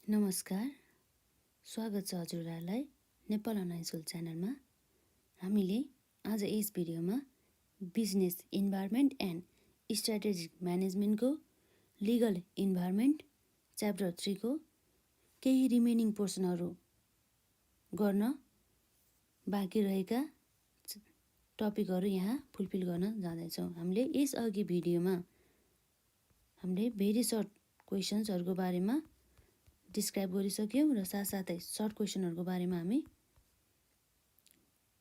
नमस्कार, स्वागत छ हजुरहरूलाई नेपाल अनलाइन स्कुल च्यानलमा। हामीले आज यस भिडियोमा बिजनेस इन्भाइरोमेन्ट एन्ड स्ट्राटेजिक म्यानेजमेन्टको लिगल इन्भाइरोमेन्ट च्याप्टर 3 को केही रिमेनिङ पोर्सनहरू गर्न बाँकी रहेका टपिकहरू यहाँ फुलफिल गर्न जाँदैछौँ। हामीले यसअघि भिडियोमा हामीले भेरी सर्ट क्वेसन्सहरूको बारेमा डिस्क्राइब गरिसक्यौँ र साथसाथै सर्ट क्वेसनहरूको बारेमा हामी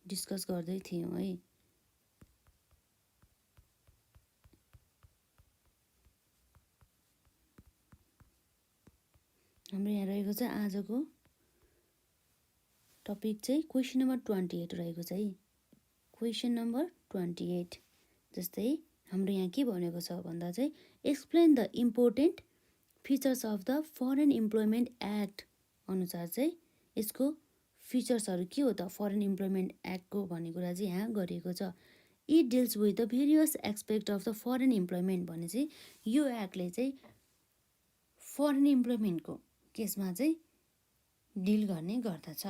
डिस्कस गर्दै थियौँ है। हाम्रो यहाँ रहेको छ आजको टपिक चाहिँ क्वेसन नम्बर 28 रहेको छ है। क्वेसन नम्बर 28 जस्तै हाम्रो यहाँ के भनेको छ भन्दा चाहिँ explain the important features of the foreign employment act अनुसार चाहिँ यसको फिचर्सहरू के हो त फरेन इम्प्लोइमेन्ट एक्टको भन्ने कुरा चाहिँ यहाँ गरिएको छ। It deals with the various aspect of the foreign employment भने चाहिँ यो एक्टले चाहिँ फरेन इम्प्लोइमेन्टको केसमा चाहिँ डिल गर्ने गर्दछ।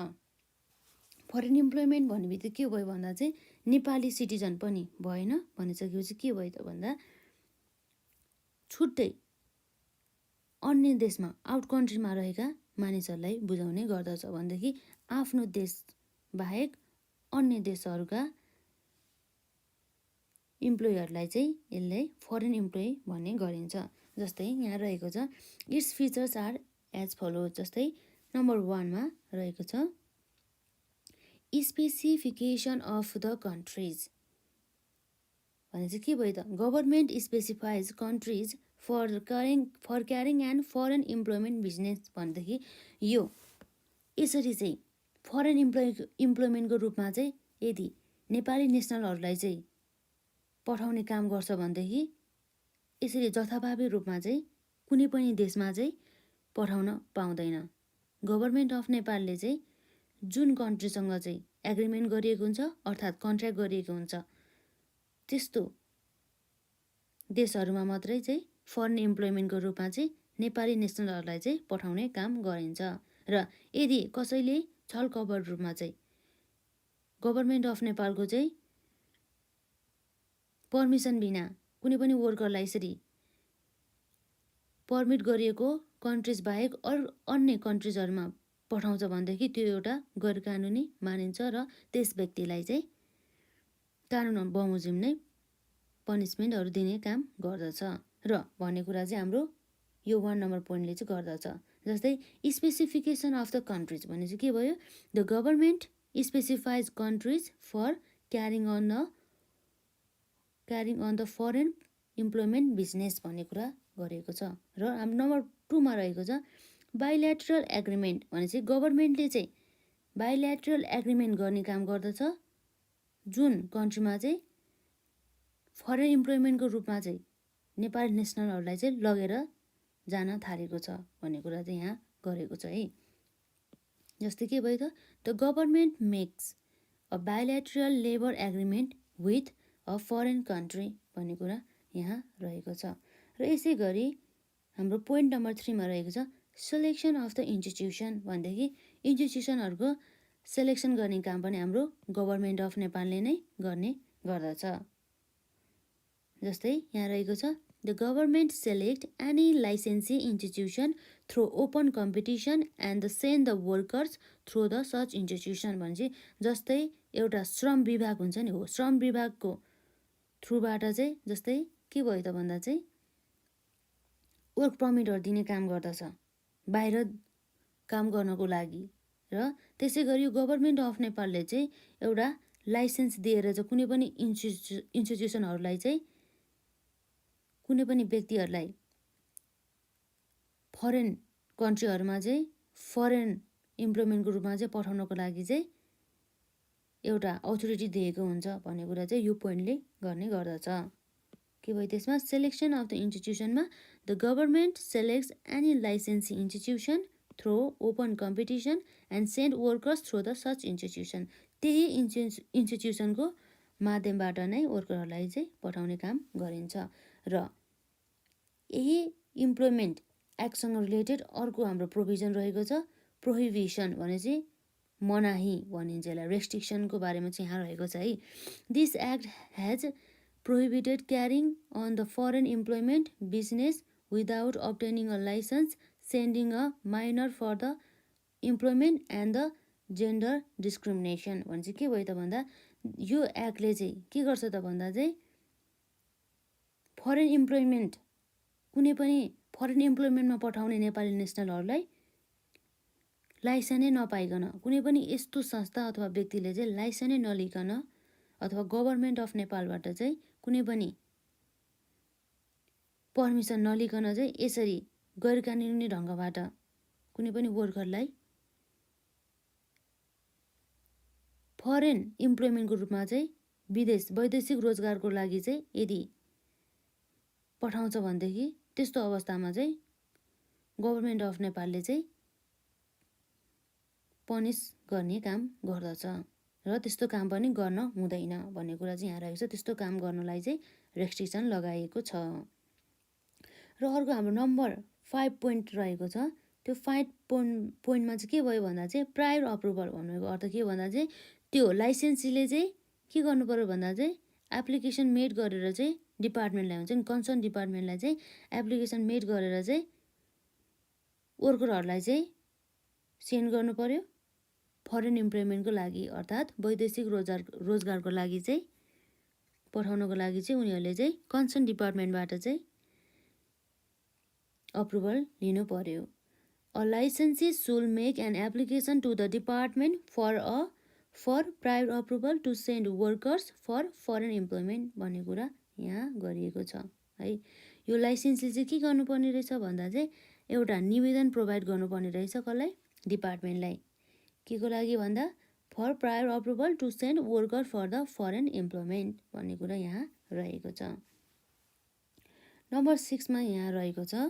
फरेन इम्प्लोइमेन्ट भन्ने बित्तिकै के भयो भन्दा चाहिँ नेपाली सिटिजन पनि भएन भनिसकेपछि के भयो त भन्दा छुट्टै अन्य देशमा आउट कन्ट्रीमा रहेका मानिसहरूलाई बुझाउने गर्दछ भनेदेखि आफ्नो देश बाहेक अन्य देशहरूका इम्प्लोयरलाई चाहिँ यसले फरेन इम्प्लोइ भन्ने गरिन्छ। जस्तै यहाँ रहेको छ it's features are as follow. जस्तै नम्बर 1 मा रहेको छ स्पेसिफिकेसन अफ द कन्ट्रिज भने चाहिँ के भयो त government specifies countries for carrying and foreign employment business भनेदेखि यो यसरी चाहिँ फरेन इम्प्लोइमेन्टको रूपमा चाहिँ यदि नेपाली नेसनलहरूलाई चाहिँ पठाउने काम गर्छ भनेदेखि यसरी जथाभावी रूपमा चाहिँ कुनै पनि देशमा चाहिँ पठाउन पाउँदैन। गभर्मेन्ट अफ नेपालले चाहिँ जुन कन्ट्रीसँग चाहिँ एग्रिमेन्ट गरिएको हुन्छ अर्थात् कन्ट्र्याक्ट गरिएको हुन्छ त्यस्तो देशहरूमा मात्रै चाहिँ फरेन इम्प्लोइमेन्टको रूपमा चाहिँ नेपाली नेसनलहरूलाई चाहिँ पठाउने काम गरिन्छ। र यदि कसैले छल कबर रूपमा चाहिँ गभर्मेन्ट अफ नेपालको चाहिँ पर्मिसन बिना कुनै पनि वर्करलाई यसरी पर्मिट गरिएको कन्ट्रिज बाहेक अन्य कन्ट्रिजहरूमा पठाउँछ भनेदेखि त्यो एउटा गैर कानुनी मानिन्छ र त्यस व्यक्तिलाई चाहिँ कानुन बमोजिम नै पनिसमेन्टहरू दिने काम गर्दछ र भन्ने कुरा चाहिँ हाम्रो यो 1 नम्बर पोइन्टले चाहिँ गर्दछ। जस्तै स्पेसिफिकेसन अफ द कन्ट्रिज भने चाहिँ के भयो the government specifies countries for carrying on the foreign employment business भन्ने कुरा गरेको छ। र हाम्रो नम्बर 2 मा रहेको छ बाइल्याटरल एग्रिमेन्ट भने चाहिँ गभर्मेन्टले चाहिँ बाइल्याटरल एग्रिमेन्ट गर्ने काम गर्दछ जुन कन्ट्रीमा चाहिँ फरेन इम्प्लोइमेन्टको रूपमा चाहिँ नेपाली नेसनलहरूलाई चाहिँ लगेर जान थालेको छ भन्ने कुरा चाहिँ यहाँ गरेको छ है। जस्तै के भयो त the government makes a bilateral labour agreement with a foreign country भन्ने कुरा यहाँ रहेको छ। र यसै गरी हाम्रो पोइन्ट नम्बर 3 मा रहेको छ सेलेक्सन अफ द इन्स्टिट्युसन भनेदेखि इन्स्टिट्युसनहरूको सेलेक्सन गर्ने काम पनि हाम्रो गभर्मेन्ट अफ नेपालले नै गर्ने गर्दछ। जस्तै यहाँ रहेको छ the government select any licensee institution through open competition and the send the workers through the such institution भने चाहिँ जस्तै एउटा श्रम विभाग हुन्छ नि हो श्रम विभागको थ्रुबाट चाहिँ जस्तै के भयो त भन्दा चाहिँ वर्क पर्मिटहरू दिने काम गर्दछ बाहिर काम गर्नको लागि। र त्यसै गरी गभर्मेन्ट अफ नेपालले चाहिँ एउटा लाइसेन्स दिएर चाहिँ कुनै पनि इन्स्टिट्युसनहरूलाई चाहिँ कुनै पनि व्यक्तिहरूलाई फरेन कन्ट्रीहरूमा चाहिँ फरेन इम्प्लोइमेन्टको रूपमा चाहिँ पठाउनको लागि चाहिँ एउटा अथोरिटी दिएको हुन्छ भन्ने कुरा चाहिँ यो पोइन्टले गर्ने गर्दछ। के भयो त्यसमा सेलेक्सन अफ द इन्स्टिट्युसनमा the government selects any licensee institution through open competition and send workers through the such institution त्यही इन्स्टिट्युसनको माध्यमबाट नै वर्करहरूलाई चाहिँ पठाउने काम गरिन्छ। र यही इम्प्लोइमेन्ट एक्टसँग रिलेटेड अर्को हाम्रो प्रोभिजन रहेको छ प्रोहिबिसन भनेपछि मनाही भनिन्छ यसलाई, रेस्ट्रिक्सनको बारेमा चाहिँ यहाँ रहेको छ है। This act has prohibited carrying on the foreign employment business without obtaining a licence, sending a minor for the employment and the gender discrimination. भने चाहिँ के भयो त भन्दा यो एक्टले चाहिँ के गर्छ त भन्दा चाहिँ फरेन इम्प्लोइमेन्ट कुनै पनि फरेन इम्प्लोइमेन्टमा पठाउने नेपाली नेसनलहरूलाई लाइसेन्सै नपाइकन कुनै पनि यस्तो संस्था अथवा व्यक्तिले चाहिँ लाइसेन्सै नलिकन अथवा गभर्मेन्ट अफ नेपालबाट चाहिँ कुनै पनि पर्मिसन नलिकन चाहिँ यसरी गैर कानुनी ढङ्गबाट कुनै पनि वर्करलाई फरेन इम्प्लोइमेन्टको रूपमा चाहिँ वैदेशिक रोजगारको लागि चाहिँ यदि पठाउँछ भनेदेखि त्यस्तो अवस्थामा चाहिँ गभर्मेन्ट अफ नेपालले चाहिँ पनिस गर्ने काम गर्दछ र त्यस्तो काम पनि गर्न हुँदैन भन्ने कुरा चाहिँ यहाँ रहेको छ। त्यस्तो काम गर्नलाई चाहिँ रेस्ट्रिक्सन लगाएको छ। र अर्को हाम्रो नम्बर 5 पोइन्ट रहेको छ। त्यो 5 पोइन्टमा चाहिँ के भयो भन्दा चाहिँ प्रायर अप्रुभल भन्नुको अर्थ के भन्दा चाहिँ त्यो लाइसेन्सीले चाहिँ के गर्नु पर्यो भन्दा चाहिँ एप्लिकेसन मेड गरेर चाहिँ डिपार्टमेन्टलाई हुन्छ नि कन्सर्न डिपार्टमेन्टलाई चाहिँ एप्लिकेसन मेड गरेर चाहिँ वर्करहरूलाई चाहिँ सेन्ड गर्नु पर्यो फरेन इम्प्लोइमेन्टको लागि, अर्थात् वैदेशिक रोजगारको लागि चाहिँ पठाउनको लागि चाहिँ उनीहरूले चाहिँ कन्सर्न डिपार्टमेन्टबाट चाहिँ अप्रुभल लिनु पर्यो। A licensee shall make an application to the department for prior approval to send workers for foreign employment भन्ने कुरा यहाँ गरिएको छ है। यो लाइसेन्सले चाहिँ के गर्नुपर्ने रहेछ भन्दा चाहिँ एउटा निवेदन प्रोभाइड गर्नुपर्ने रहेछ कसलाई, डिपार्टमेन्टलाई, के को लागि भन्दा for prior approval to send worker for the foreign employment भन्ने कुरा यहाँ रहेको छ। नम्बर 6 मा यहाँ रहेको छ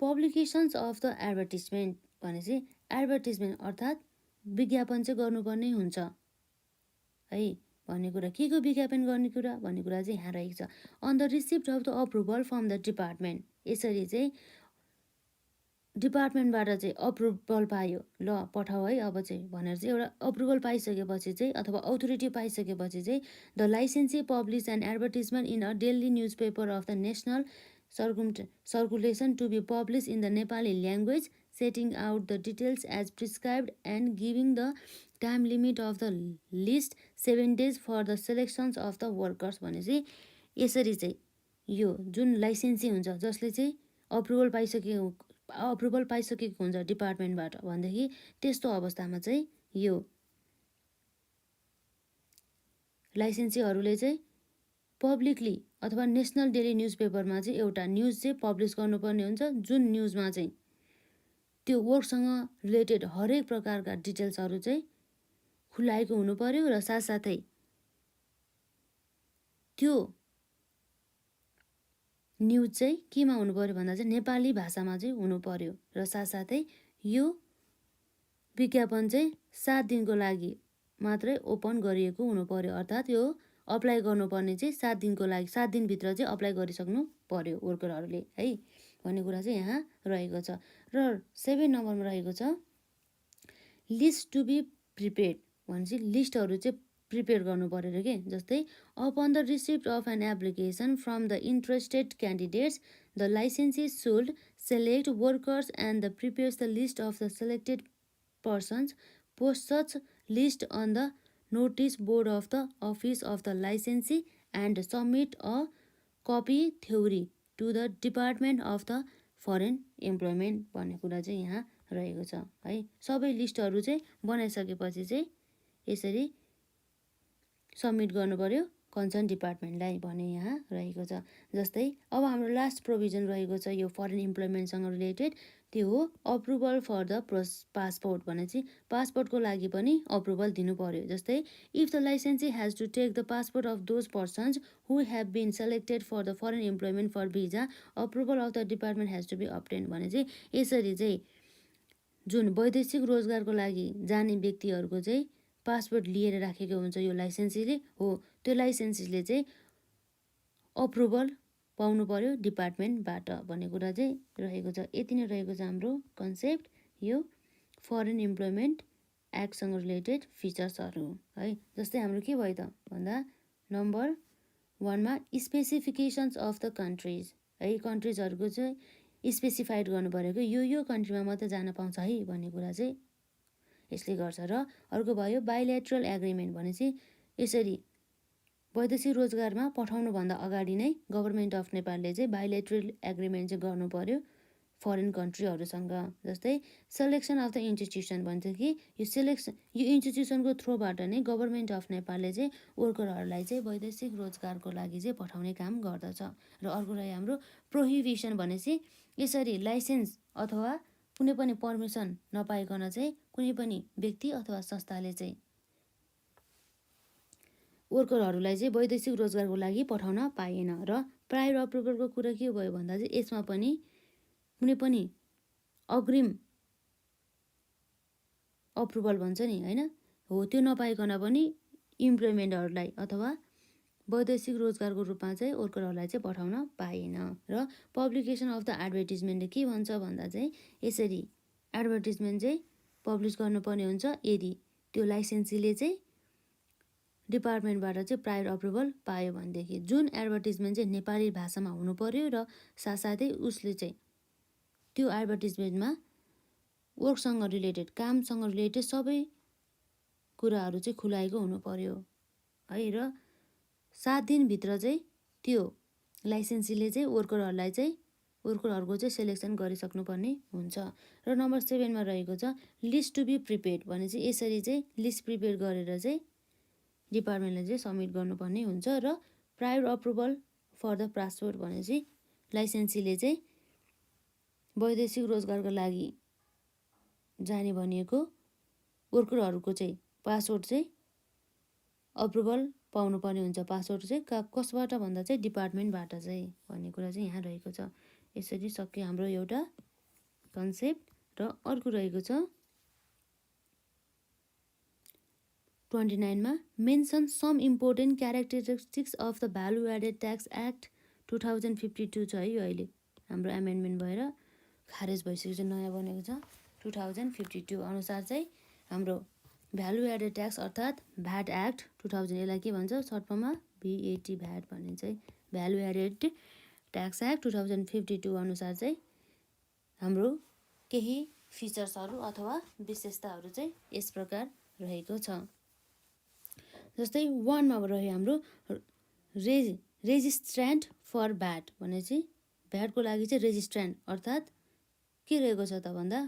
पब्लिकेसन्स अफ द एडभर्टिजमेन्ट भनेपछि एडभर्टिजमेन्ट अर्थात् विज्ञापन चाहिँ गर्नुपर्ने हुन्छ है भन्ने कुरा। के को विज्ञापन गर्ने कुरा भन्ने कुरा चाहिँ यहाँ रहेको छ। On the receipt of the approval from the department, यसरी चाहिँ डिपार्टमेन्टबाट चाहिँ अप्रुभल पायो ल पठाऊ है अब चाहिँ भनेर चाहिँ एउटा अप्रुभल पाइसकेपछि चाहिँ अथवा अथोरिटी पाइसकेपछि चाहिँ the licensee publish an advertisement in a daily newspaper of the national circulation to be published in the Nepali language, setting out the details as prescribed and giving the time limit of the list 7 days for the selections of the workers। भनेपछि यसरी चाहिँ यो जुन लाइसेन्सी हुन्छ जसले चाहिँ approval पाइसकेको हुन्छ डिपार्टमेन्टबाट भनेदेखि त्यस्तो अवस्थामा चाहिँ यो लाइसेन्सीहरूले चाहिँ पब्लिकली अथवा नेसनल डेली न्युज पेपरमा चाहिँ एउटा न्युज चाहिँ पब्लिस गर्नुपर्ने हुन्छ जुन न्युजमा चाहिँ त्यो वर्कसँग रिलेटेड हरेक प्रकारका डिटेल्सहरू चाहिँ खुलाएको हुनु पर्यो र साथसाथै त्यो न्युज चाहिँ केमा हुनु पर्यो भन्दा चाहिँ नेपाली भाषामा चाहिँ हुनु पर्यो र साथसाथै यो विज्ञापन चाहिँ 7 दिनको लागि मात्रै ओपन गरिएको हुनु पर्यो, अर्थात् यो अप्लाई गर्नुपर्ने चाहिँ 7 दिनको लागि 7 दिनभित्र चाहिँ अप्लाई गरिसक्नु पर्यो वर्करहरूले है भन्ने कुरा चाहिँ यहाँ रहेको छ। र 7 नम्बरमा रहेको छ लिस्ट टु बी प्रिपेयर्ड भनेपछि लिस्टहरू चाहिँ प्रिपेयर गर्नु पर्यो के। जस्तै upon the receipt of an application from the interested candidates the licensee should select workers and the prepares the list of the selected persons, post such list on the notice board of the office of the licensee and submit a copy theory to the department of the foreign employment भन्ने कुरा चाहिँ यहाँ रहेको छ है। सबै लिस्टहरू चाहिँ बनाइसकेपछि चाहिँ यसरी सबमिट गर्नु पर्यो कन्सर्न डिपार्टमेन्टलाई भन्ने यहाँ रहेको छ। जस्तै अब हाम्रो लास्ट प्रोभिजन रहेको छ यो फरेन इम्प्लोइमेन्टसँग रिलेटेड, त्यो हो अप्रुभल फर द पासपोर्ट भनेपछि पासपोर्टको लागि पनि अप्रुभल दिनु पर्यो। जस्तै if the licensee has to take the passport of those persons who have been selected for the foreign employment for visa approval of the department has to be obtain भने चाहिँ यसरी चाहिँ जुन वैदेशिक रोजगारको लागि जाने व्यक्तिहरूको चाहिँ पासपोर्ट लिएर राखेको हुन्छ यो लाइसेन्सीले हो, त्यो लाइसेन्सीले चाहिँ अप्रुभल पाउनु पर्यो डिपार्टमेन्टबाट भन्ने कुरा चाहिँ रहेको छ। यति नै रहेको छ हाम्रो कन्सेप्ट यो फरेन इम्प्लोइमेन्ट एक्टसँग रिलेटेड फिचर्सहरू है। जस्तै हाम्रो के भयो त भन्दा नम्बर 1मा स्पेसिफिकेसन्स अफ द कन्ट्रिज है, कन्ट्रिजहरूको चाहिँ स्पेसिफाइड गर्नु पऱ्यो कि यो कन्ट्रीमा मात्रै जान पाउँछ है भन्ने कुरा चाहिँ यसले गर्छ। र अर्को भयो बाइलेटरल एग्रिमेन्ट भनेपछि यसरी वैदेशिक रोजगारमा पठाउनुभन्दा अगाडि नै गभर्मेन्ट अफ नेपालले चाहिँ बाइलेटरल एग्रिमेन्ट चाहिँ गर्नु पर्यो फरेन कन्ट्रीहरूसँग। जस्तै सेलेक्सन अफ द इन्स्टिट्युसन भन्छ कि यो इन्स्टिट्युसनको थ्रुबाट नै गभर्मेन्ट अफ नेपालले चाहिँ वर्करहरूलाई चाहिँ वैदेशिक रोजगारको लागि चाहिँ पठाउने काम गर्दछ। र अर्को रह्यो हाम्रो प्रोहिबिसन भनेपछि यसरी लाइसेन्स अथवा कुनै पनि पर्मिसन नपाइकन चाहिँ कुनै पनि व्यक्ति अथवा संस्थाले चाहिँ वर्करहरूलाई चाहिँ वैदेशिक रोजगारको लागि पठाउन पाइएन। र प्रायर अप्रुभलको कुरा के भयो भन्दा चाहिँ यसमा पनि कुनै पनि अग्रिम अप्रुभल भन्छ नि होइन हो, त्यो नपाइकन पनि इम्प्लोइमेन्टहरूलाई अथवा वैदेशिक रोजगारको रूपमा चाहिँ वर्करहरूलाई चाहिँ पठाउन पाइएन। र पब्लिकेसन अफ द एडभर्टिजमेन्टले के भन्छ भन्दा चाहिँ यसरी एडभर्टिजमेन्ट चाहिँ पब्लिस गर्नुपर्ने हुन्छ यदि त्यो लाइसेन्सीले चाहिँ डिपार्टमेन्टबाट चाहिँ प्रायर अप्रुभल पायो भनेदेखि। जुन एडभर्टिजमेन्ट चाहिँ नेपाली भाषामा हुनु पर्यो र साथसाथै उसले चाहिँ त्यो एडभर्टिजमेन्टमा वर्कसँग रिलेटेड कामसँग रिलेटेड सबै कुराहरू चाहिँ खुलाएको हुनु पर्यो है। र 7 दिनभित्र चाहिँ त्यो लाइसेन्सीले चाहिँ वर्करहरूको चाहिँ सेलेक्सन गरिसक्नुपर्ने हुन्छ। र नम्बर 7मा रहेको छ लिस्ट टु बी प्रिपेड भनेपछि यसरी चाहिँ लिस्ट प्रिपेयर गरेर चाहिँ डिपार्टमेन्टले चाहिँ सब्मिट गर्नुपर्ने हुन्छ। र prior approval for the passport भनेपछि लाइसेन्सीले चाहिँ वैदेशिक रोजगारको लागि जाने भनिएको वर्करहरूको चाहिँ पासपोर्ट चाहिँ अप्रुभल पाउनुपर्ने हुन्छ। पासपोर्ट चाहिँ कसबाट भन्दा चाहिँ डिपार्टमेन्टबाट चाहिँ भन्ने कुरा चाहिँ यहाँ रहेको छ। यसरी सक्यो हाम्रो एउटा कन्सेप्ट। र अर्को रहेको छ 29मा mention some important characteristics of the value added tax act 2052 छ है। यो अहिले हाम्रो एमेन्डमेन्ट भएर खारेज भइसकेको छ, नयाँ बनेको छ 2052 अनुसार चाहिँ हाम्रो भ्यालु एडेड ट्याक्स अर्थात् भ्याट एक्ट 2000 यसलाई के भन्छ सर्ट फर्ममा VAT भ्याट भन्ने चाहिँ भ्यालु एडेड ट्याक्स एक्ट 2052 अनुसार चाहिँ हाम्रो केही फिचर्सहरू अथवा विशेषताहरू चाहिँ यस प्रकार रहेको छ। जस्तै 1मा रह्यो हाम्रो रेजिस्ट्रान्ट फर भ्याट भनेपछि भ्याटको लागि चाहिँ रेजिस्ट्रान्ट अर्थात् के रहेको छ त भन्दा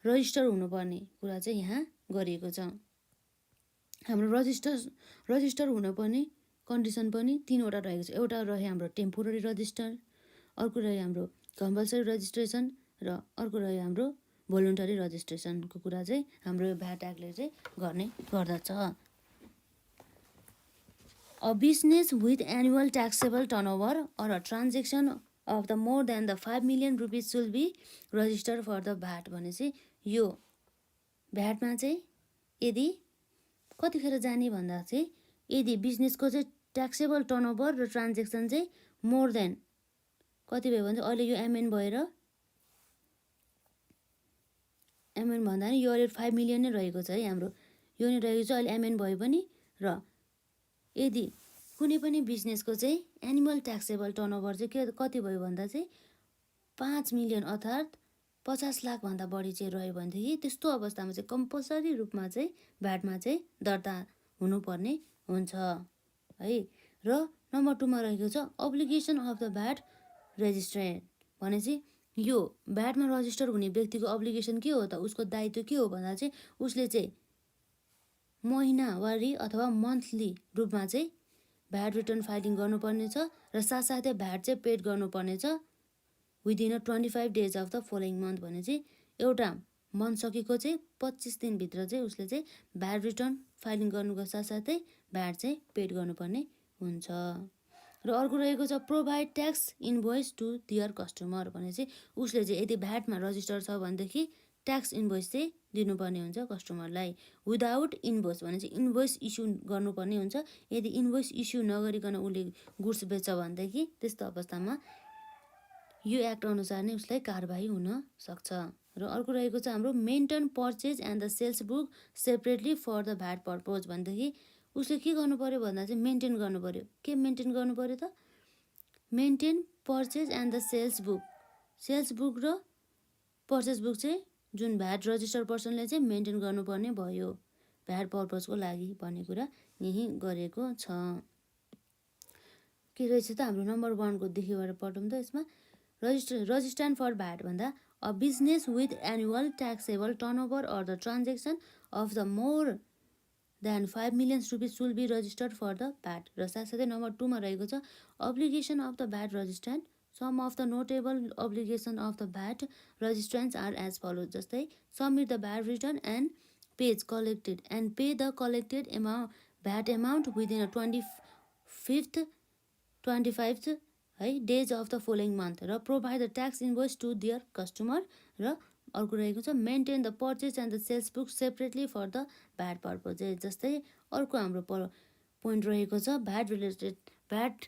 रजिस्टर हुनुपर्ने कुरा चाहिँ यहाँ गरिएको छ। हाम्रो रजिस्टर हुनुपर्ने कन्डिसन पनि 3वटा रहेको छ। एउटा रह्यो हाम्रो टेम्पोररी रजिस्टर, अर्को रह्यो हाम्रो कम्पलसरी रजिस्ट्रेसन र अर्को रह्यो हाम्रो भोलुन्टरी रजिस्ट्रेसनको कुरा चाहिँ हाम्रो भ्याट एक्टले चाहिँ गर्ने गर्दछ। A business with annual taxable turnover or a transaction of the more than the 5 million rupees should be registered for the VAT भनेपछि यो भ्याटमा चाहिँ यदि कतिखेर जाने भन्दा चाहिँ यदि बिजनेसको चाहिँ ट्याक्सेबल टर्नओभर र ट्रान्जेक्सन चाहिँ मोर देन कति भयो भने अहिले यो एमएन भएर एमएन भन्दा नि यो अहिले 5 मिलियन नै रहेको छ है हाम्रो, यो नै रहेको छ अहिले एमएन भयो पनि। र यदि कुनै पनि बिजनेसको चाहिँ एनुअल ट्याक्सेबल टर्नओभर चाहिँ कति भयो भन्दा चाहिँ 5 मिलियन अर्थात् 50 लाखभन्दा बढी चाहिँ रह्यो भनेदेखि त्यस्तो अवस्थामा चाहिँ कम्पलसरी रूपमा चाहिँ भ्याटमा चाहिँ दर्ता हुनुपर्ने हुन्छ है। र नम्बर 2मा रहेको छ अब्लिगेसन अफ द भ्याट रेजिस्ट्रेन्ट भनेपछि यो भ्याटमा रजिस्टर हुने व्यक्तिको अब्लिगेसन के हो त, उसको दायित्व के हो भन्दा चाहिँ उसले चाहिँ महिनावारी अथवा मन्थली रूपमा चाहिँ भ्याट रिटर्न फाइलिङ गर्नुपर्ने छ र साथसाथै भ्याट चाहिँ पेड गर्नुपर्ने छ within 25 days of the following month भनेपछि एउटा मन्थ सकेको चाहिँ 25 दिनभित्र चाहिँ उसले चाहिँ भ्याट रिटर्न फाइलिङ गर्नुको साथसाथै भ्याट चाहिँ पेड गर्नुपर्ने हुन्छ। र अर्को रहेको छ provide tax invoice to their customer भनेपछि उसले चाहिँ यदि भ्याटमा रजिस्टर छ भनेदेखि ट्याक्स इन्भोइस चाहिँ दिनुपर्ने हुन्छ कस्टमरलाई। विदाउट इन्भोइस भने चाहिँ इन्भोइस इस्यु गर्नुपर्ने हुन्छ। यदि इन्भोइस इस्यु नगरिकन उसले गुड्स बेच्छ भनेदेखि त्यस्तो अवस्थामा यो एक्ट अनुसार नै उसलाई कारबाही हुन सक्छ। र अर्को रहेको छ हाम्रो maintain purchase and the sales book separately for the VAT purpose भनेदेखि उसले के गर्नु पर्यो भन्दा चाहिँ मेन्टेन गर्नु पर्यो। के मेन्टेन गर्नु पर्यो त? Maintain purchase and the sales book र पर्चेज बुक चाहिँ जुन भ्याट रजिस्टर पर्सनले चाहिँ मेन्टेन गर्नुपर्ने भयो भ्याट पर्पजको लागि भन्ने कुरा यही गरेको छ। के रहेछ त हाम्रो नम्बर 1 को देखिबाट पढौँ त। यसमा रजिस्ट्रान्ट फर भ्याट भन्दा a business with annual taxable turnover or the transaction of the more than 5 million rupees shall be registered for the VAT. र साथसाथै नम्बर 2 मा रहेको छ obligation of the VAT registrant. Some of the notable obligation of the VAT registrants are as follows. जस्तै submit the VAT return and pays collected and pay the collected VAT amount within 25th है days of the following month र provide the tax invoice to their customer. र अर्को रहेको छ maintain the purchase and the sales book separately for the VAT purposes. जस्तै अर्को हाम्रो point रहेको छ भ्याट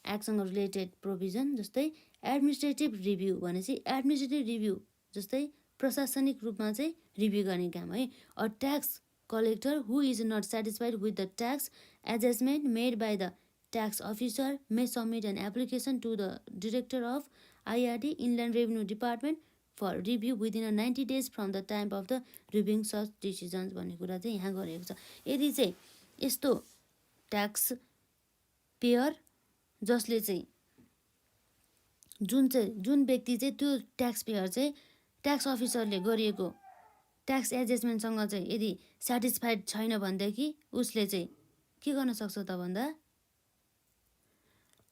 एक्टसँग रिलेटेड प्रोभिजन। जस्तै एडमिनिस्ट्रेटिभ रिभ्यू भनेपछि एडमिनिस्ट्रेटिभ रिभ्यू जस्तै प्रशासनिक रूपमा चाहिँ रिभ्यू गर्ने काम है। A tax collector who is not satisfied with the tax adjustment made by the tax officer may submit an application to the director of IRD inland revenue department for review within 90 days from the time of the reviewing such decisions भन्ने कुरा चाहिँ यहाँ गरेको छ। यदि चाहिँ यस्तो tax pair जसले चाहिँ जुन व्यक्ति चाहिँ त्यो ट्याक्स पेयर चाहिँ ट्याक्स अफिसरले गरिएको ट्याक्स एडजस्टमेन्टसँग चाहिँ यदि सेटिस्फाइड छैन भनेदेखि उसले चाहिँ के गर्न सक्छ त भन्दा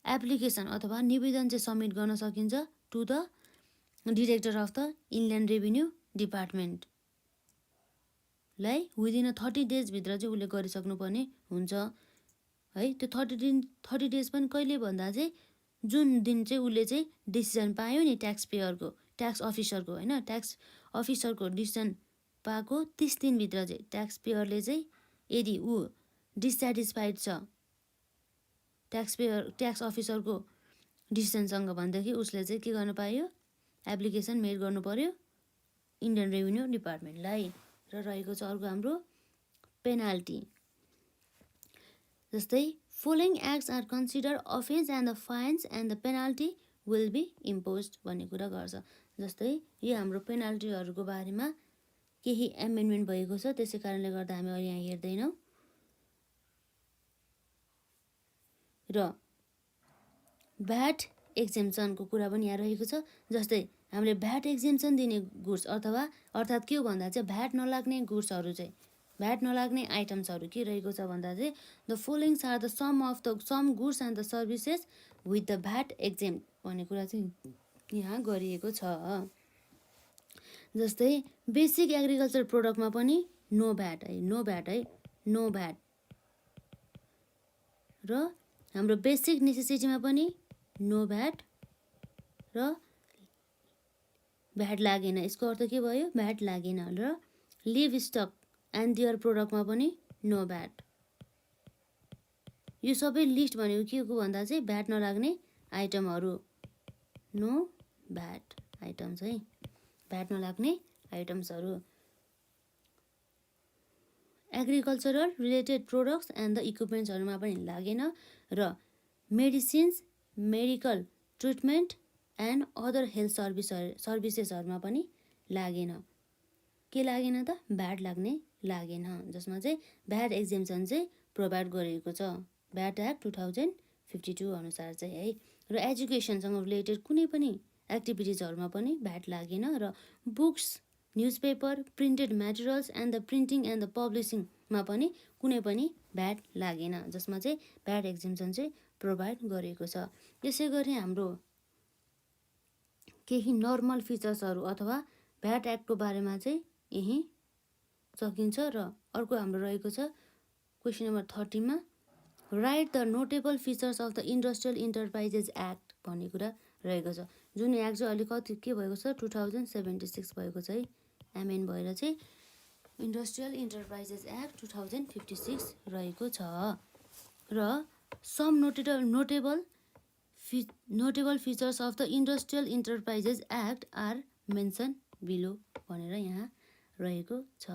एप्लिकेसन अथवा निवेदन चाहिँ सबमिट गर्न सकिन्छ to the director of the inland revenue डिपार्टमेन्टलाई विदिन 30 days भित्र चाहिँ उसले गरिसक्नुपर्ने हुन्छ है। त्यो 30 days पनि कहिले भन्दा चाहिँ जुन दिन चाहिँ उसले चाहिँ डिसिजन पायो नि ट्याक्स पेयरको ट्याक्स अफिसरको होइन ट्याक्स अफिसरको डिसिजन पाएको 30 दिनभित्र चाहिँ ट्याक्स पेयरले चाहिँ यदि ऊ डिससेटिस्फाइड छ ट्याक्स अफिसरको डिसिजनसँग भनेदेखि उसले चाहिँ के गर्नु पायो एप्लिकेसन मेड गर्नु पर्यो इन्डियन रेभिन्यू डिपार्टमेन्टलाई। र रहेको छ अर्को हाम्रो पेनाल्टी। जस्तै following acts are consider offence and the fines and the penalty will be imposed भन्ने कुरा गर्छ। जस्तै यो हाम्रो पेनाल्टीहरूको बारेमा केही एमेन्डमेन्ट भएको छ त्यसै कारणले गर्दा हामी अहिले यहाँ हेर्दैनौँ। र भ्याट एक्जेम्पसनको कुरा पनि यहाँ रहेको छ। जस्तै हामीले भ्याट एक्जेम्पसन दिने गुड्स अर्थात् के हो भन्दा चाहिँ भ्याट नलाग्ने गुड्सहरू चाहिँ भ्याट नलाग्ने आइटम्सहरू के रहेको छ भन्दा चाहिँ the followings are the some goods and the services with the VAT exempt भन्ने कुरा चाहिँ यहाँ गरिएको छ। जस्तै बेसिक एग्रिकल्चर प्रोडक्टमा पनि नो भ्याट र हाम्रो बेसिक नेसेसिटीमा पनि नो भ्याट र भ्याट लागेन। यसको अर्थ के भयो भ्याट लागेन। र लिभ स्टक एन्ड दियर प्रोडक्टमा पनि नो भ्याट। यो सबै लिस्ट भनेको के को भन्दा चाहिँ भ्याट नलाग्ने आइटमहरू नो भ्याट आइटम्स है भ्याट नलाग्ने आइटम्सहरू। Agricultural related products and the इक्विपमेन्ट्सहरूमा पनि लागेन। र medicines medical treatment and other health सर्भिसेसहरूमा पनि लागेन। के लागेन त भ्याट लाग्ने लागेन। जसमा चाहिँ भ्याट एक्जेम्पसन चाहिँ प्रोभाइड गरिएको छ भ्याट एक्ट 2052 अनुसार चाहिँ है। र एजुकेसनसँग रिलेटेड कुनै पनि एक्टिभिटिजहरूमा पनि भ्याट लागेन। र books newspaper printed materials and the printing and the पब्लिसिङमा पनि कुनै पनि भ्याट लागेन। जसमा चाहिँ भ्याट एक्जेम्पसन चाहिँ प्रोभाइड गरेको छ। यसै गरी हाम्रो केही नर्मल फिचर्सहरू अथवा भ्याट एक्टको बारेमा चाहिँ यही सकिन्छ। र अर्को हाम्रो रहेको छ क्वेसन नम्बर 30 मा right the notable features of the industrial enterprises act भन्ने कुरा रहेको छ। जुन एक्ट चाहिँ अहिले कति के भएको छ 2076 भएको छ है एमेन्ड भएर चाहिँ इन्डस्ट्रियल इन्टरप्राइजेस एक्ट 2056 रहेको छ। र some notable features of the industrial enterprises act are mention below भनेर यहाँ रहेको छ।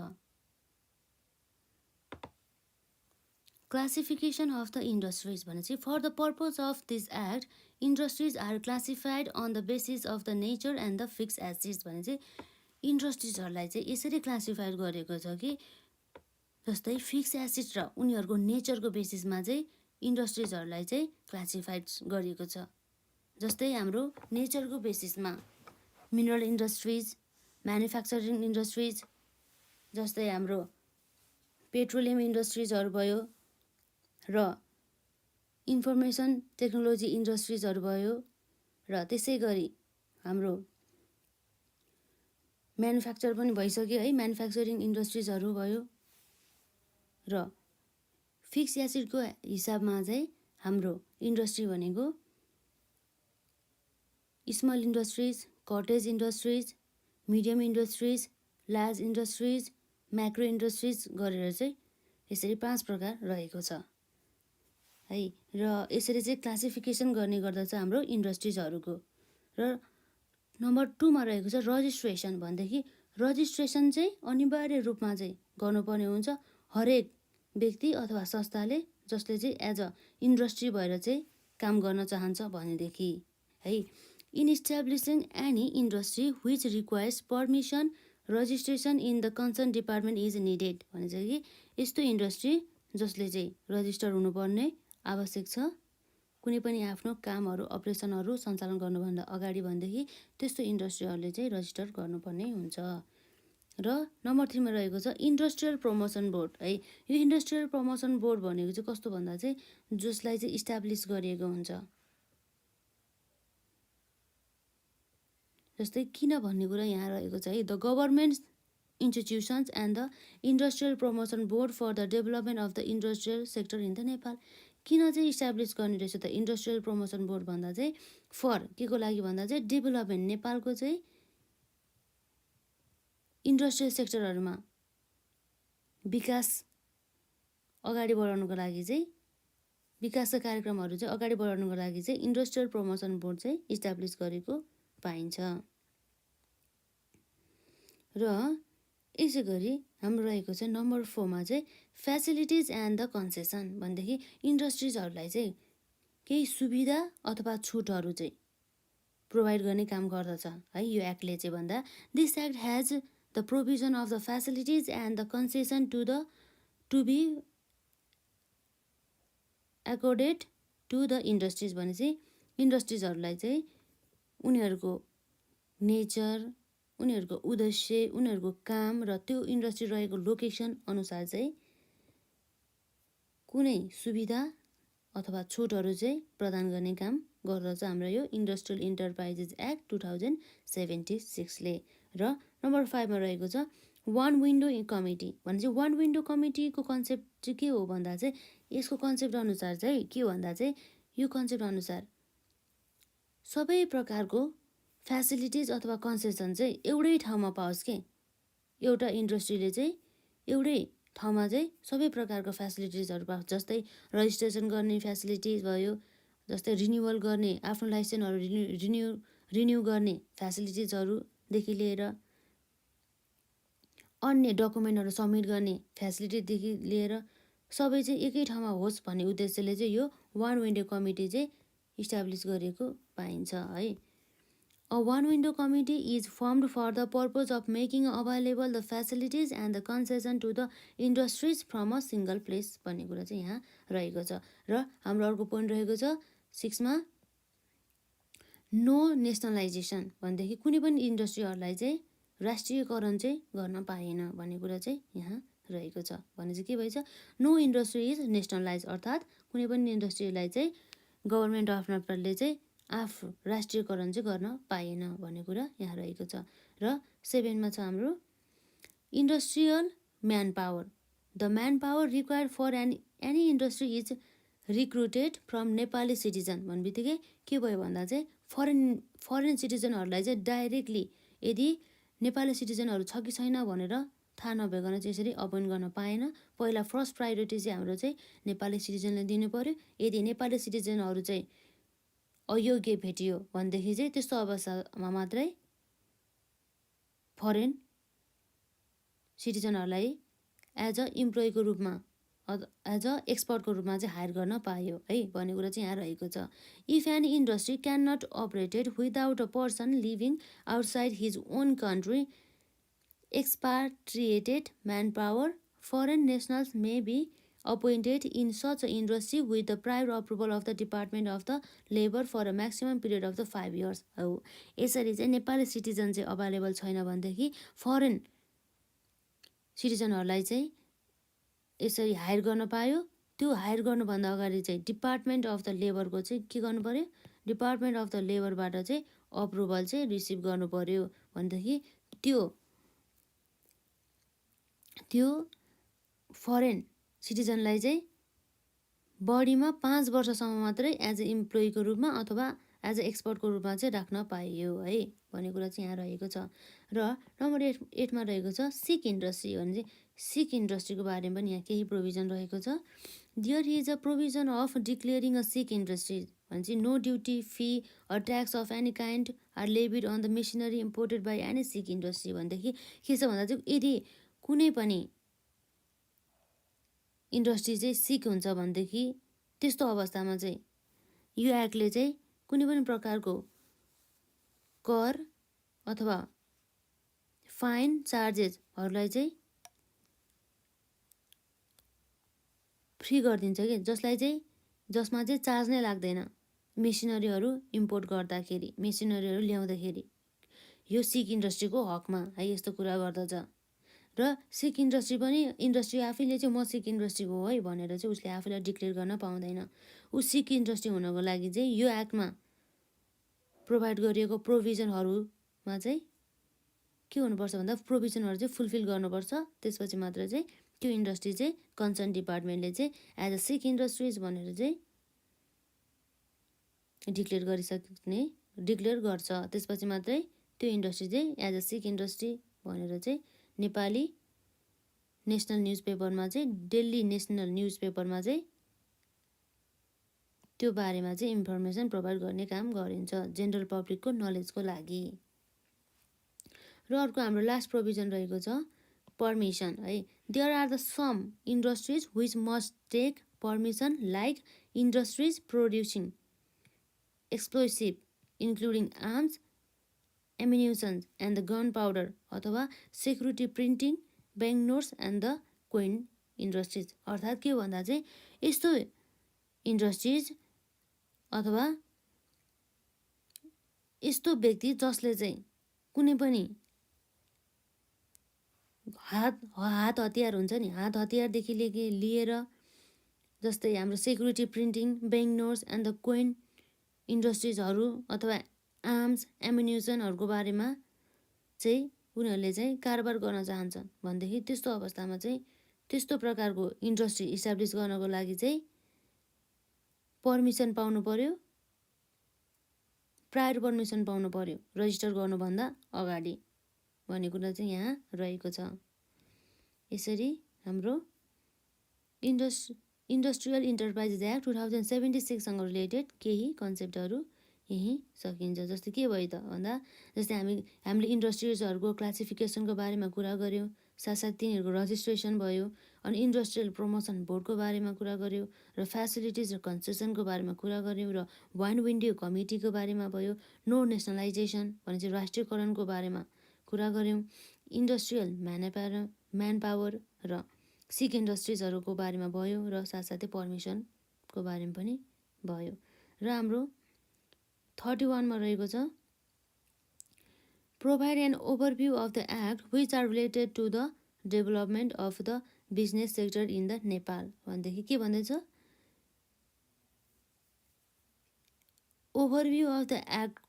क्लासिफिकेसन अफ द इन्डस्ट्रिज भनेपछि for the purpose of this act industries are classified on the basis of the nature and the fix assets भनेपछि इन्डस्ट्रिजहरूलाई चाहिँ यसरी classified गरेको छ कि जस्तै फिक्स एसेट र उनीहरूको नेचरको बेसिसमा चाहिँ इन्डस्ट्रिजहरूलाई चाहिँ क्लासिफाइड गरिएको छ। जस्तै हाम्रो नेचरको बेसिसमा मिनरल इन्डस्ट्रिज, म्यानुफ्याक्चरिङ इन्डस्ट्रिज, जस्तै हाम्रो पेट्रोलियम इन्डस्ट्रिजहरू भयो र इन्फर्मेसन टेक्नोलोजी इन्डस्ट्रिजहरू भयो र त्यसै गरी हाम्रो म्यानुफ्याक्चर पनि भइसक्यो है, म्यानुफ्याक्चरिङ इन्डस्ट्रिजहरू भयो र फिक्स एसेटको हिसाबमा चाहिँ हाम्रो इन्डस्ट्री भनेको small industries, cottage industries, medium industries, large industries, macro industries गरेर चाहिँ यसरी 5 प्रकार रहेको छ है। र यसरी चाहिँ क्लासिफिकेसन गर्ने गर्दछ हाम्रो इन्डस्ट्रिजहरूको। र नम्बर 2 मा रहेको छ रजिस्ट्रेसन भनेदेखि रजिस्ट्रेसन चाहिँ अनिवार्य रूपमा चाहिँ गर्नुपर्ने हुन्छ हरेक व्यक्ति अथवा संस्थाले जसले चाहिँ एज अ इन्डस्ट्री भएर चाहिँ काम गर्न चाहन्छ भनेदेखि है। In establishing any industry which requires permission registration in the concern department is needed भने चाहिँ कि यस्तो इन्डस्ट्री जसले चाहिँ रजिस्टर हुनुपर्ने आवश्यक छ कुनै पनि आफ्नो कामहरू अपरेसनहरू सञ्चालन गर्नुभन्दा अगाडि भनेदेखि त्यस्तो इन्डस्ट्रीहरूले चाहिँ रजिस्टर गर्नुपर्ने हुन्छ। र नम्बर 3 मा रहेको छ इन्डस्ट्रियल प्रमोसन बोर्ड है। यो इन्डस्ट्रियल प्रमोसन बोर्ड भनेको चाहिँ कस्तो भन्दा चाहिँ जसलाई चाहिँ इस्टाब्लिस गरिएको हुन्छ। जस्तै किन भन्ने कुरा यहाँ रहेको छ है। The government institutions and the industrial promotion board for the development of the industrial sector in the Nepal. किन चाहिँ इस्टाब्लिस गर्ने रहेछ त इन्डस्ट्रियल प्रमोसन बोर्ड भन्दा चाहिँ फर के को लागि भन्दा चाहिँ डेभलपमेन्ट नेपालको चाहिँ इन्डस्ट्रियल सेक्टरहरूमा विकास अगाडि बढाउनुको लागि चाहिँ विकासका कार्यक्रमहरू चाहिँ अगाडि बढाउनुको लागि चाहिँ इन्डस्ट्रियल प्रमोसन बोर्ड चाहिँ इस्टाब्लिस गरेको पाइन्छ। र यसै गरी हाम्रो रहेको चाहिँ नम्बर 4 मा चाहिँ फेसिलिटिज एन्ड द कन्सेसन भनेदेखि इन्डस्ट्रिजहरूलाई चाहिँ केही सुविधा अथवा छुटहरू चाहिँ प्रोभाइड गर्ने काम गर्दछ है यो एक्टले चाहिँ भन्दा this act has the provision of the facilities and the concession to be accorded to the industries भने चाहिँ इन्डस्ट्रिजहरूलाई चाहिँ उनीहरूको नेचर उनीहरूको उद्देश्य उनीहरूको काम र त्यो इन्डस्ट्री रहेको लोकेसन अनुसार चाहिँ कुनै सुविधा अथवा छुटहरू चाहिँ प्रदान गर्ने काम गर्दछ हाम्रो यो इन्डस्ट्रियल इन्टरप्राइजेस एक्ट 2076 ले। र नम्बर 5 मा रहेको छ वान विन्डो कमिटी भने चाहिँ वान विन्डो कमिटीको कन्सेप्ट चाहिँ के हो भन्दा चाहिँ यसको कन्सेप्ट अनुसार चाहिँ के हो भन्दा चाहिँ यो कन्सेप्ट अनुसार सबै प्रकारको फेसिलिटिज अथवा कन्सेसन चाहिँ एउटै ठाउँमा पाओस् के एउटा इन्डस्ट्रीले चाहिँ एउटै ठाउँमा चाहिँ सबै प्रकारको फेसिलिटिजहरू पाओस्। जस्तै रजिस्ट्रेसन गर्ने फेसिलिटिज भयो जस्तै रिन्युअल गर्ने आफ्नो लाइसेन्सहरू रिन्यू गर्ने फेसिलिटिजहरूदेखि लिएर अन्य डकुमेन्टहरू सबमिट गर्ने फेसिलिटीदेखि लिएर सबै चाहिँ एकै ठाउँमा होस् भन्ने उद्देश्यले चाहिँ यो वान विन्डो कमिटी चाहिँ इस्टाब्लिस गरेको पाइन्छ है। A one window committee is formed for the purpose of making available the facilities and the concession to the industries from a single place भन्ने कुरा चाहिँ यहाँ रहेको छ। र हाम्रो अर्को पोइन्ट रहेको छ 6 मा नो नेसनलाइजेसन भनेदेखि कुनै पनि इन्डस्ट्रीहरूलाई चाहिँ राष्ट्रियकरण चाहिँ गर्न पाएन भन्ने कुरा चाहिँ यहाँ रहेको छ। भने चाहिँ के भएछ नो इन्डस्ट्री इज नेसनलाइज अर्थात् कुनै पनि इन्डस्ट्रीलाई चाहिँ गभर्मेन्ट अफ नेपालले चाहिँ आफू राष्ट्रियकरण चाहिँ गर्न पाएन भन्ने कुरा यहाँ रहेको छ। र 7 मा छ हाम्रो industrial manpower the manpower required for any industry is recruited from Nepali citizen भन्ने बित्तिकै के भयो भन्दा चाहिँ फरेन सिटिजनहरूलाई चाहिँ डाइरेक्टली यदि नेपाली सिटिजनहरू छ कि छैन भनेर थाहा नभइकन चाहिँ यसरी अपोइन्ट गर्न पाएन। पहिला फर्स्ट प्रायोरिटी चाहिँ हाम्रो चाहिँ नेपाली सिटिजनले दिनु पर्यो। यदि नेपाली सिटिजनहरू चाहिँ अयोग्य भेटियो भनेदेखि चाहिँ त्यस्तो अवस्थामा मात्रै फरेन सिटिजनहरूलाई एज अ इम्प्लोइको रूपमा एज अ एक्सपर्टको रूपमा चाहिँ हायर गर्न पायो है भन्ने कुरा चाहिँ यहाँ रहेको छ। If any industry cannot operated without a person living outside his own country expatriated manpower, foreign nationals may be appointed in such an industry with the prior approval of the Department of the Labor for a maximum period of the 5 years. हो यसरी चाहिँ Nepali citizen चाहिँ available छैन भनेदेखि foreign सिटिजनहरूलाई चाहिँ यसरी higher गर्न पायो। त्यो हायर गर्नुभन्दा अगाडि चाहिँ डिपार्टमेन्ट अफ द लेबरको चाहिँ के गर्नु पर्यो, डिपार्टमेन्ट अफ द लेबरबाट चाहिँ अप्रुभल चाहिँ रिसिभ गर्नु पर्यो भनेदेखि त्यो फरेन सिटिजनलाई चाहिँ बढीमा 5 वर्षसम्म मात्रै एज अ इम्प्लोइको रूपमा अथवा एज अ एक्सपर्टको रूपमा चाहिँ राख्न पाइयो है भन्ने कुरा चाहिँ यहाँ रहेको छ। र नम्बर 8मा रहेको छ सिक इन्डस्ट्री भने चाहिँ सिक इन्डस्ट्रीको बारेमा पनि यहाँ केही प्रोभिजन रहेको छ। There is a provision of declaring a sick industry भने चाहिँ no duty fee or tax of any kind are levied on the machinery imported by any sick industry भनेदेखि के छ भन्दा चाहिँ यदि कुनै पनि इन्डस्ट्री चाहिँ सिक हुन्छ भनेदेखि त्यस्तो अवस्थामा चाहिँ यो एक्टले चाहिँ कुनै पनि प्रकारको कर अथवा फाइन चार्जेसहरूलाई चाहिँ फ्री गरिदिन्छ कि जसमा चाहिँ चार्ज नै लाग्दैन मेसिनरीहरू इम्पोर्ट गर्दाखेरि, मेसिनरीहरू ल्याउँदाखेरि। यो सिक इन्डस्ट्रीको हकमा है यस्तो कुरा गर्दछ। र सिक इन्डस्ट्री पनि इन्डस्ट्री आफैले चाहिँ म सिक इन्डस्ट्री हो है भनेर चाहिँ उसले आफैलाई डिक्लेयर गर्न पाउँदैन। ऊ सिक इन्डस्ट्री हुनको लागि चाहिँ यो एक्टमा प्रोभाइड गरिएको प्रोभिजनहरूमा चाहिँ के हुनुपर्छ भन्दा प्रोभिजनहरू चाहिँ फुलफिल गर्नुपर्छ। त्यसपछि मात्र चाहिँ त्यो इन्डस्ट्री चाहिँ कन्सर्न डिपार्टमेन्टले चाहिँ एज अ सिक इन्डस्ट्रिज भनेर चाहिँ डिक्लेयर गर्छ। त्यसपछि मात्रै त्यो इन्डस्ट्री चाहिँ एज अ सिक इन्डस्ट्री भनेर चाहिँ नेपाली नेसनल न्युज पेपरमा चाहिँ डेली नेसनल न्युज पेपरमा चाहिँ त्यो बारेमा चाहिँ इन्फर्मेसन प्रोभाइड गर्ने काम गरिन्छ जेनरल पब्लिकको नलेजको लागि। र अर्को हाम्रो लास्ट प्रोभिजन रहेको छ पर्मिसन है। There are the some industries which must take permission like industries producing explosive including arms ammunition and the gunpowder अथवा security printing bank notes and the coin industries. अर्थात् के भन्दा चाहिँ यस्तो industries अथवा यस्तो व्यक्ति जसले चाहिँ कुनै पनि हात हतियार हुन्छ नि, हात हतियारदेखि लिएर जस्तै हाम्रो security printing bank notes and the coin इन्डस्ट्रिजहरू अथवा आर्म्स एम्युनिसनहरूको बारेमा चाहिँ उनीहरूले चाहिँ कारोबार गर्न चाहन्छ भनेदेखि त्यस्तो अवस्थामा चाहिँ त्यस्तो प्रकारको इन्डस्ट्री इस्टाब्लिस गर्नको लागि चाहिँ पर्मिसन पाउनु पर्यो, प्रायर पर्मिसन पाउनु पर्यो रजिस्टर गर्नुभन्दा अगाडि भन्ने कुरा चाहिँ यहाँ रहेको छ। यसरी हाम्रो इन्डस्ट्रियल इन्टरप्राइजेस एक्ट 2076 सँग रिलेटेड केही कन्सेप्टहरू यही सकिन्छ। जस्तै के भयो त भन्दा जस्तै हामीले इन्डस्ट्रिजहरूको क्लासिफिकेसनको बारेमा कुरा गऱ्यौँ, साथसाथै तिनीहरूको रजिस्ट्रेसन भयो, अनि इन्डस्ट्रियल प्रमोसन बोर्डको बारेमा कुरा गऱ्यौँ, र फ्यासिलिटिज र कन्सेसनको बारेमा कुरा गऱ्यौँ, र वान विन्डो कमिटीको बारेमा भयो, नो नेसनलाइजेसन भने चाहिँ राष्ट्रियकरणको बारेमा कुरा गऱ्यौँ, इन्डस्ट्रियल म्यान पावर र सिक इन्डस्ट्रिजहरूको बारेमा भयो, र साथसाथै पर्मिसनको बारेमा पनि भयो। र हाम्रो 31 मा रहेको छ provide an overview of the act which are related to the development of the business sector in the Nepal भनेदेखि के भन्दैछ, ओभरभ्यू अफ द एक्ट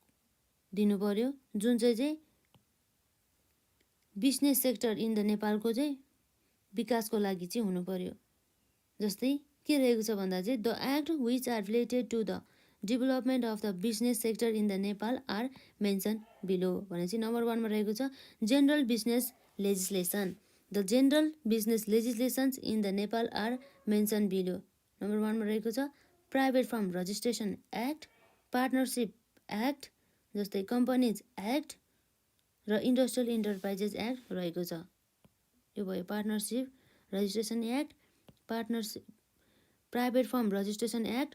दिनु पर्यो जुन चाहिँ बिजनेस सेक्टर इन द नेपालको चाहिँ विकासको लागि चाहिँ हुनु पर्यो। जस्तै के रहेको छ भन्दा चाहिँ the act which are related to the development of the business sector in the Nepal are mention below भनेपछि नम्बर 1 मा रहेको छ general business legislation. The general business legislations in the Nepal are mention below. Number 1 मा रहेको छ private firm registration act, partnership act जस्तै companies act र industrial enterprises act रहेको छ. यो भयो partnership registration act, partnership private firm registration act,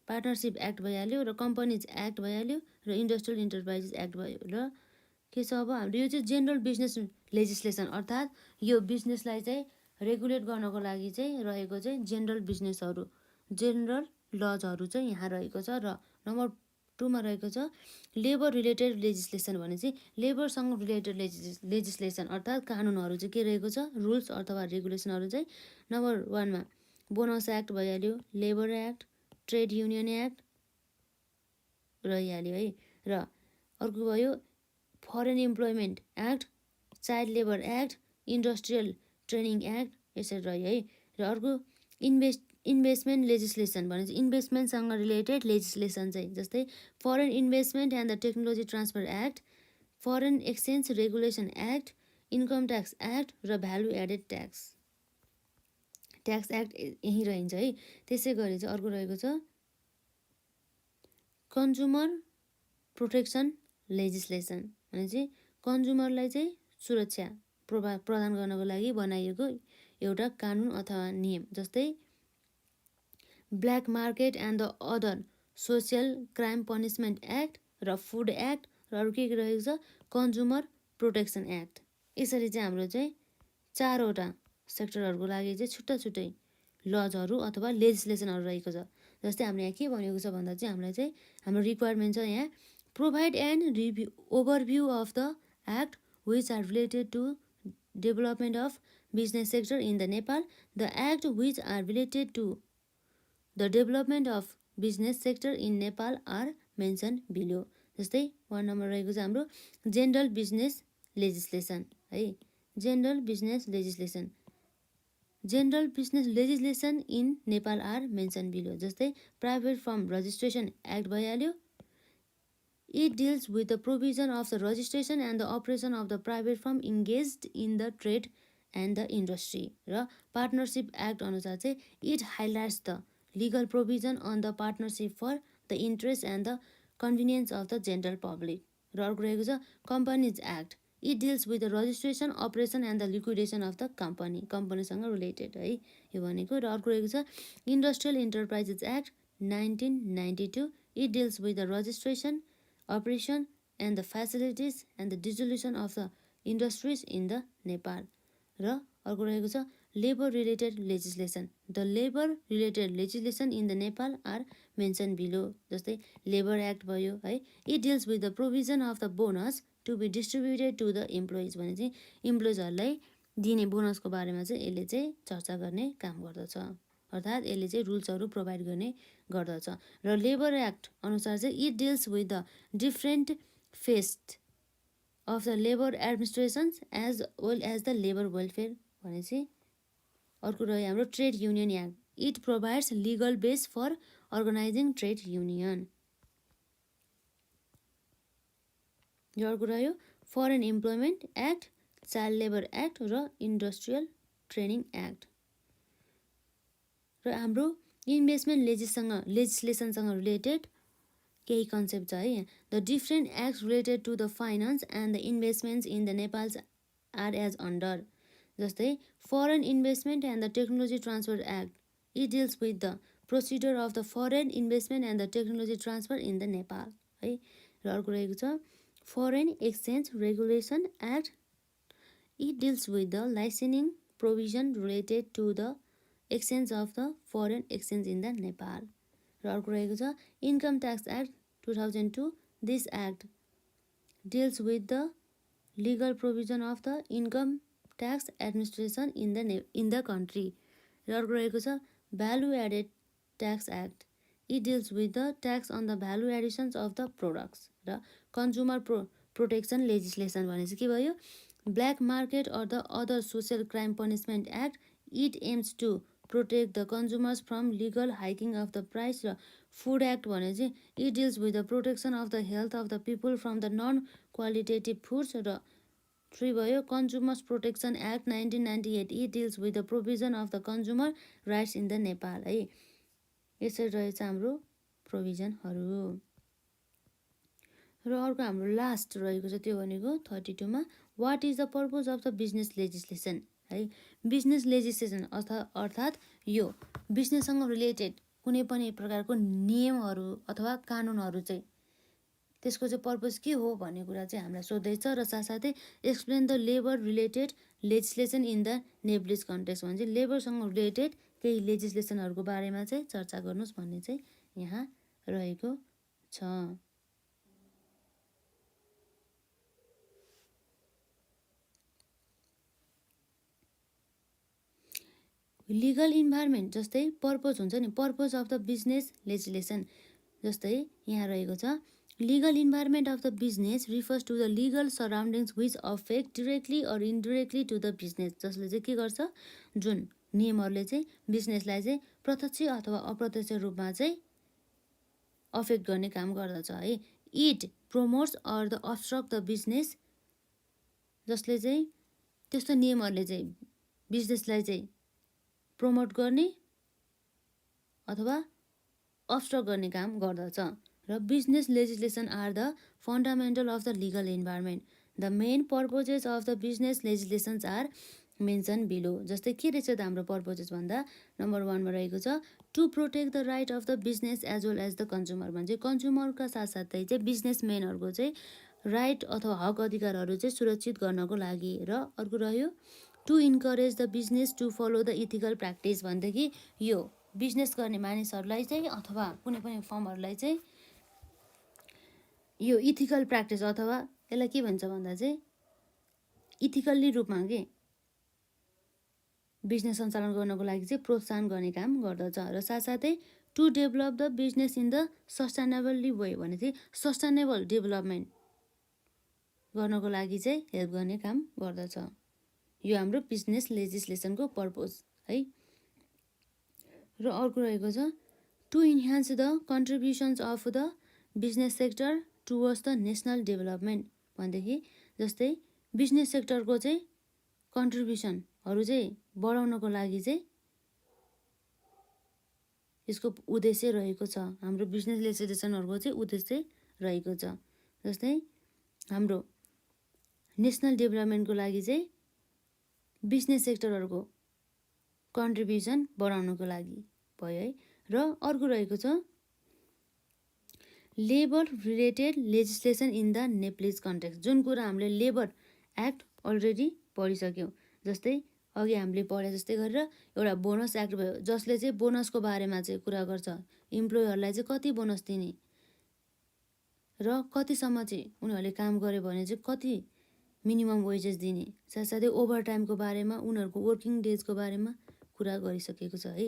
partnership act भइहाल्यो र कम्पनीज एक्ट भइहाल्यो र इन्डस्ट्रियल इन्टरप्राइजेस एक्ट भयो. र के छ अब हाम्रो यो चाहिँ जेनरल बिजनेस लेजिस्लेसन अर्थात् यो बिजनेसलाई चाहिँ रेगुलेट गर्नको लागि चाहिँ रहेको चाहिँ जेनरल बिजनेसहरू जेनरल लजहरू चाहिँ यहाँ रहेको छ. र नम्बर 2 मा रहेको छ लेबर रिलेटेड लेजिस्लेसन भनेपछि लेबरसँग रिलेटेड लेजिस्लेसन अर्थात् कानुनहरू चाहिँ के रहेको छ रुल्स अथवा रेगुलेसनहरू चाहिँ नम्बर 1 मा बोनस एक्ट भइहाल्यो, labour act, trade union act रहिहाल्यो है. र अर्को भयो foreign employment act, child labour act, industrial training act यसरी रह्यो है. र अर्को इन्भेस्टमेन्ट लेजिस्लेसन भनेपछि इन्भेस्टमेन्टसँग रिलेटेड लेजिस्लेसन चाहिँ जस्तै foreign investment and the technology transfer act, foreign exchange regulation act, income tax act र भ्यालु एडेड ट्याक्स एक्ट यहीँ रहन्छ है. त्यसै गरी चाहिँ अर्को रहेको छ कन्ज्युमर प्रोटेक्सन लेजिस्लेसन भनेपछि कन्ज्युमरलाई चाहिँ सुरक्षा प्रदान गर्नको लागि बनाइएको एउटा कानुन अथवा नियम जस्तै black market and the other social crime punishment act र फुड एक्ट र अरू के रहेको छ कन्ज्युमर प्रोटेक्सन एक्ट. यसरी चाहिँ हाम्रो चाहिँ 4वटा सेक्टरहरूको लागि चाहिँ छुट्टा छुट्टै लजहरू अथवा लेजिस्लेसनहरू रहेको छ. जस्तै हामीले यहाँ के भनेको छ भन्दा चाहिँ हामीलाई चाहिँ हाम्रो रिक्वायरमेन्ट छ यहाँ provide and review overview of the act which are related to development of business sector in the Nepal. The act which are related to the development of business sector in Nepal are mention below. जस्तै 1 number रहेको छ हाम्रो general business legislation है. General business legislation general business legislation in Nepal are mention below. जस्तै private firm registration act भइहाल्यो. It deals with the provision of the registration and the operation of the private firm engaged in the trade and the industry. र partnership act अनुसार चाहिँ it highlights the legal provision on the partnership for the interest and the convenience of the general public. र अर्को रहेको छ companies act. It deals with the registration, operation and the liquidation of the company. कम्पनीसँग related है यो भनेको. र अर्को रहेको छ industrial enterprises act 1992. It deals with the registration, operation and the facilities and the dissolution of the industries in the Nepal. र अर्को रहेको छ labour related legislation. The labour related legislation in the Nepal are mention below. जस्तै labour act भयो है. It deals with the provision of the bonus to be distributed to the employees भने चाहिँ इम्प्लोइजहरूलाई दिने बोनसको बारेमा चाहिँ यसले चाहिँ चर्चा गर्ने काम गर्दछ अर्थात् यसले चाहिँ रुल्सहरू प्रोभाइड गर्ने गर्दछ. र लेबर एक्ट अनुसार चाहिँ it deals with the different facets of the labour administrations as well as the labour welfare भनेपछि अर्को रह्यो हाम्रो trade union act. It provides legal base for organising trade union. यो अर्को रह्यो foreign employment act, child labour act र industrial training act. र हाम्रो इन्भेस्टमेन्ट लेजिस्लेसनसँग रिलेटेड केही कन्सेप्ट छ है. The different acts related to the finance and the investments in the Nepal are as under. जस्तै foreign investment and the technology transfer act. It deals with the procedure of the foreign investment and the technology transfer in the Nepal है. र अर्को रहेको छ foreign exchange regulation act. It deals with the licensing provision related to the exchange of the foreign exchange in the Nepal. र अर्को रहेको छ income tax act 2002. This act deals with the legal provision of the income tax administration in the country. र अर्को रहेको छ value added tax act. It deals with the tax on the value additions of the products. र consumer protection legislation भनेपछि के भयो black market or the other social crime punishment act. It aims to protect the consumers from legal hiking of the price. र food act भने चाहिँ it deals with the protection of the health of the people from the non qualitative foods. र 3 भयो consumers protection act 1998 it deals with the provision of the consumer rights in the Nepal है। यसरी रहेछ हाम्रो प्रोभिजनहरू। र अर्को हाम्रो लास्ट रहेको छ त्यो भनेको 32 मा what is the purpose of the business legislation है। बिजनेस लेजिस्लेसन अर्थात् यो बिजनेससँग रिलेटेड कुनै पनि प्रकारको नियमहरू अथवा कानुनहरू चाहिँ त्यसको चाहिँ पर्पज के हो भन्ने कुरा चाहिँ हामीलाई सोध्दैछ। र साथसाथै explain the labour related legislation in the Nepalese context भने चाहिँ लेबरसँग रिलेटेड केही लेजिस्लेसनहरूको बारेमा चाहिँ चर्चा गर्नुहोस् भन्ने चाहिँ यहाँ रहेको छ। लिगल इन्भाइरोमेन्ट जस्तै पर्पज हुन्छ नि, purpose of the business legislation जस्तै यहाँ रहेको छ legal environment of the business refers to the legal surroundings which affect directly or indirectly to the business. जसले चाहिँ के गर्छ, जुन नियमहरूले चाहिँ बिजनेसलाई चाहिँ प्रत्यक्ष अथवा अप्रत्यक्ष रूपमा चाहिँ अफेक्ट गर्ने काम गर्दछ है। It promotes or the obstruct the business, जसले चाहिँ त्यस्तो नियमहरूले चाहिँ बिजनेसलाई चाहिँ प्रमोट गर्ने अथवा अब्स्ट्रक्ट गर्ने काम गर्दछ। र business legislation are the fundamental of the legal environment. The main purposes of the business legislations are mention below. जस्तै के रहेछ त हाम्रो पर्पोजेस भन्दा नम्बर 1 मा रहेको छ to protect the right of the business as well as the consumer. भने चाहिँ कन्ज्युमरका साथसाथै चाहिँ बिजनेसम्यानहरूको चाहिँ राइट अथवा हक अधिकारहरू चाहिँ सुरक्षित गर्नको लागि। र अर्को रह्यो to encourage the business to follow the ethical practice. भनेदेखि यो बिजनेस गर्ने मानिसहरूलाई चाहिँ अथवा कुनै पनि फर्महरूलाई चाहिँ यो इथिकल प्र्याक्टिस अथवा यसलाई के भन्छ भन्दा चाहिँ इथिकल्ली रूपमा के बिजनेस सञ्चालन गर्नको लागि चाहिँ प्रोत्साहन गर्ने काम गर्दछ। र साथसाथै to develop the business in the sustainably way भने चाहिँ सस्टेनेबल डेभलपमेन्ट गर्नको लागि चाहिँ हेल्प गर्ने काम गर्दछ। यो हाम्रो बिजनेस लेजिस्लेसनको पर्पज है। र अर्को रहेको छ to enhance the contributions of the business sector towards the national development. भनेदेखि जस्तै बिजनेस सेक्टरको चाहिँ कन्ट्रिब्युसनहरू चाहिँ बढाउनको लागि चाहिँ यसको उद्देश्य रहेको छ। हाम्रो बिजनेस लेजिस्लेसनहरूको चाहिँ उद्देश्य रहेको छ। जस्तै हाम्रो नेसनल डेभलपमेन्टको लागि चाहिँ बिजनेस सेक्टरहरूको कन्ट्रिब्युसन बढाउनको लागि भयो है। र अर्को रहेको छ labour related legislation in the Nepalese context. जुन कुरा हामीले लेबर एक्ट अलरेडी पढिसक्यौँ। जस्तै अघि हामीले पढे जस्तै गरेर एउटा बोनस एक्ट भयो जसले चाहिँ बोनसको बारेमा चाहिँ कुरा गर्छ। इम्प्लोयरलाई चाहिँ कति बोनस दिने र कतिसम्म चाहिँ उनीहरूले काम गर्यो भने चाहिँ कति मिनिमम वेजेस दिने, साथसाथै ओभर टाइमको बारेमा उनीहरूको वर्किङ डेजको बारेमा कुरा गरिसकेको छ है।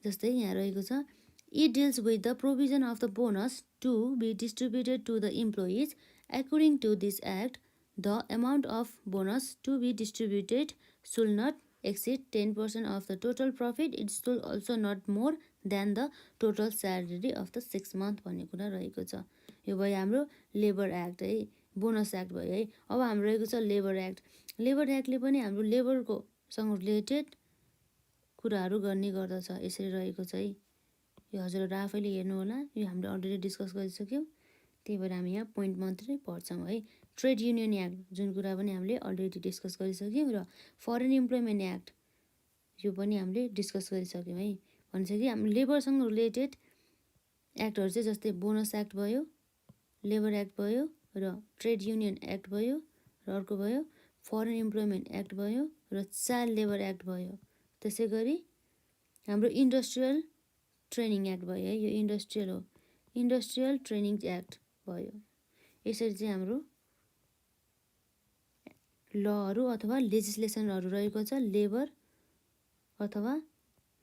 जस्तै यहाँ रहेको छ it deals with the provision of the bonus to be distributed to the employees according to this act the amount of bonus to be distributed should not exceed 10% of the total profit. It should also not more than the total salary of the 6 month भन्ने कुरा रहेको छ। यो भयो हाम्रो labour act है, bonus act भयो है। अब हाम्रो रहेको छ लेबर एक्ट। लेबर एक्टले पनि हाम्रो लेबरको सँग रिलेटेड कुराहरू गर्ने गर्दछ। यसरी रहेको छ है। यो हजुरहरू आफैले हेर्नु होला, यो हामीले अलरेडी डिस्कस गरिसक्यौँ, त्यही भएर हामी यहाँ पोइन्ट मात्रै पढ्छौँ है। ट्रेड युनियन एक्ट जुन कुरा पनि हामीले अलरेडी डिस्कस गरिसक्यौँ। र फरेन इम्प्लोइमेन्ट एक्ट यो पनि हामीले डिस्कस गरिसक्यौँ है। भन्छ कि हाम्रो लेबरसँग रिलेटेड एक्टहरू चाहिँ जस्तै बोनस एक्ट भयो, लेबर एक्ट भयो, र ट्रेड युनियन एक्ट भयो, र अर्को भयो फरेन इम्प्लोइमेन्ट एक्ट भयो, र चाइल्ड लेबर एक्ट भयो। त्यसै गरी हाम्रो इन्डस्ट्रियल ट्रेनिङ एक्ट भयो है। यो इन्डस्ट्रियल हो, इन्डस्ट्रियल ट्रेनिङ एक्ट भयो। यसरी चाहिँ हाम्रो लहरू अथवा लेजिस्लेसनहरू रहेको छ लेबर अथवा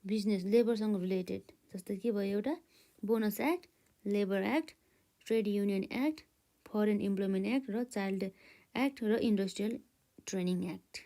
बिजनेस लेबरसँग रिलेटेड। जस्तै के भयो एउटा bonus act, labour act, trade union act, foreign employment act, र चाइल्ड एक्ट, र इन्डस्ट्रियल ट्रेनिङ एक्ट।